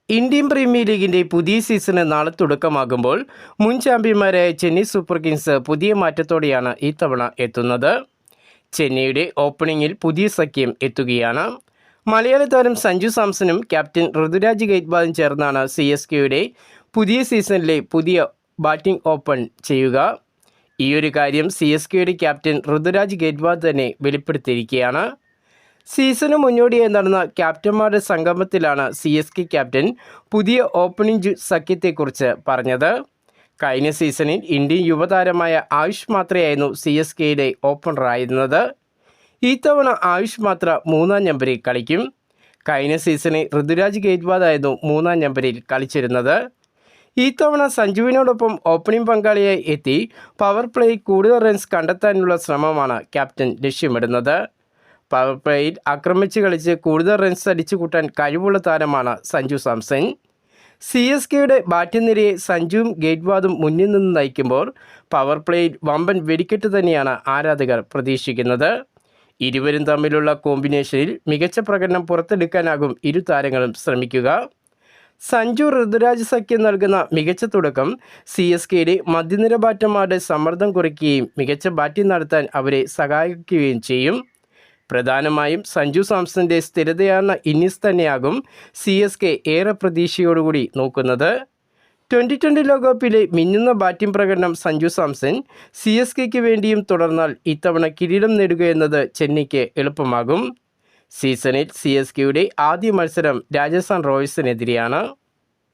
Indian premier ലീഗിൻ്റെ പുതിയ season നാളെ തുടക്കമാകുമ്പോൾ മുൻ ചാമ്പ്യന്മാരായ ചെന്നൈ സൂപ്പർ കിങ്സ് പുതിയ മാറ്റത്തോടെയാണ് ഇത്തവണ എത്തുന്നത്. ചെന്നൈയുടെ ഓപ്പണിംഗിൽ പുതിയ സഖ്യം എത്തുകയാണ്. മലയാള താരം സഞ്ജു സാംസണും ക്യാപ്റ്റൻ ഋതുരാജ് ഗെയ്ക്വാദും ചേർന്നാണ് CSKയുടെ പുതിയ സീസണിലെ പുതിയ ബാറ്റിംഗ് ഓപ്പൺ ചെയ്യുക. ഈയൊരു കാര്യം CSKയുടെ ക്യാപ്റ്റൻ ഋതുരാജ് ഗെയ്ക്വാദ് തന്നെ വെളിപ്പെടുത്തിയിരിക്കുകയാണ്. സീസണ് മുന്നോടിയായി നടന്ന ക്യാപ്റ്റന്മാരുടെ സംഗമത്തിലാണ് CSK ക്യാപ്റ്റൻ പുതിയ ഓപ്പണിംഗ് സഖ്യത്തെക്കുറിച്ച് പറഞ്ഞത്. കഴിഞ്ഞ സീസണിൽ ഇന്ത്യൻ യുവതാരമായ ആയുഷ് മാത്രയായിരുന്നു CSKയുടെ ഓപ്പണറായിരുന്നത്. ഇത്തവണ ആയുഷ് മാത്ര 3-ാം നമ്പറിൽ കളിക്കും. കഴിഞ്ഞ സീസണിൽ ഋതുരാജ് ഗെയ്ക്വാദ് ആയിരുന്നു 3-ാം നമ്പറിൽ കളിച്ചിരുന്നത്. ഇത്തവണ സഞ്ജുവിനോടൊപ്പം ഓപ്പണിംഗ് പങ്കാളിയായി എത്തി പവർ പ്ലേയിൽ കൂടുതൽ റൺസ് കണ്ടെത്താനുള്ള ശ്രമമാണ് ക്യാപ്റ്റൻ ലക്ഷ്യമിടുന്നത്. പവർ പ്ലേയിൽ ആക്രമിച്ച് കളിച്ച് കൂടുതൽ റൺസ് അടിച്ചു കൂട്ടാൻ കഴിവുള്ള താരമാണ് സഞ്ജു സാംസൺ. CSKയുടെ ബാറ്റിംഗ് നിരയെ സഞ്ജുവും ഗെയ്ക്വാദും മുന്നിൽ നിന്ന് നയിക്കുമ്പോൾ പവർ പ്ലേയിൽ വമ്പൻ വെടിക്കെട്ട് തന്നെയാണ് ആരാധകർ പ്രതീക്ഷിക്കുന്നത്. ഇരുവരും തമ്മിലുള്ള കോമ്പിനേഷനിൽ മികച്ച പ്രകടനം പുറത്തെടുക്കാനാകും ഇരു താരങ്ങളും ശ്രമിക്കുക. സഞ്ജു ഋതുരാജ് സഖ്യം നൽകുന്ന മികച്ച തുടക്കം CSKയുടെ മധ്യനിര ബാറ്റർമാരുടെ സമ്മർദ്ദം കുറയ്ക്കുകയും മികച്ച ബാറ്റിംഗ് നടത്താൻ അവരെ സഹായിക്കുകയും ചെയ്യും. പ്രധാനമായും സഞ്ജു സാംസന്റെ സ്ഥിരതയാർന്ന ഇന്നിങ്സ് തന്നെയാകും CSK ഏറെ പ്രതീക്ഷയോടുകൂടി നോക്കുന്നത്. 2020 ലോകകപ്പിലെ മിന്നുന്ന ബാറ്റിംഗ് പ്രകടനം സഞ്ജു സാംസൺ CSKയ്ക്ക് വേണ്ടിയും തുടർന്നാൽ ഇത്തവണ കിരീടം നേടുകയെന്നത് ചെന്നൈക്ക് എളുപ്പമാകും. സീസണിൽ CSKയുടെ ആദ്യ മത്സരം രാജസ്ഥാൻ റോയൽസിനെതിരെയാണ്.